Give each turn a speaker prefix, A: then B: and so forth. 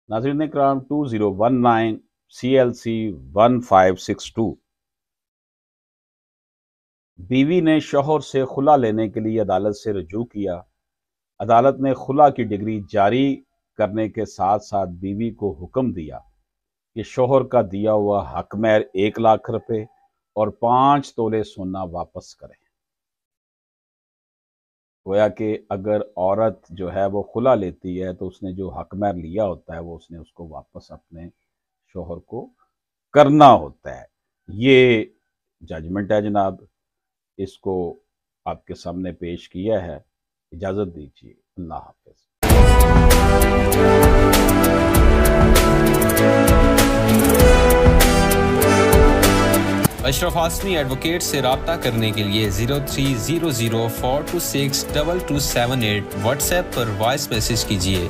A: नाज़रीन इकराम 2019 CLC 1562 बीवी ने शौहर से खुला लेने के लिए अदालत से रुजू किया। अदालत ने खुला की डिग्री जारी करने के साथ साथ बीवी को हुक्म दिया कि शौहर का दिया हुआ हक महर 1 लाख रुपए और 5 तोले सोना वापस करें। गोया कि अगर औरत जो है वो खुला लेती है तो उसने जो हक महर लिया होता है वो उसने उसको वापस अपने शौहर को करना होता है। ये जजमेंट है जनाब, इसको आपके सामने पेश किया है। इजाज़त दीजिए, अल्लाह हाफ़िज़।
B: अशरफ हाशमी एडवोकेट से रब्ता करने के लिए 0300426227 व्हाट्सएप पर वॉइस मैसेज कीजिए।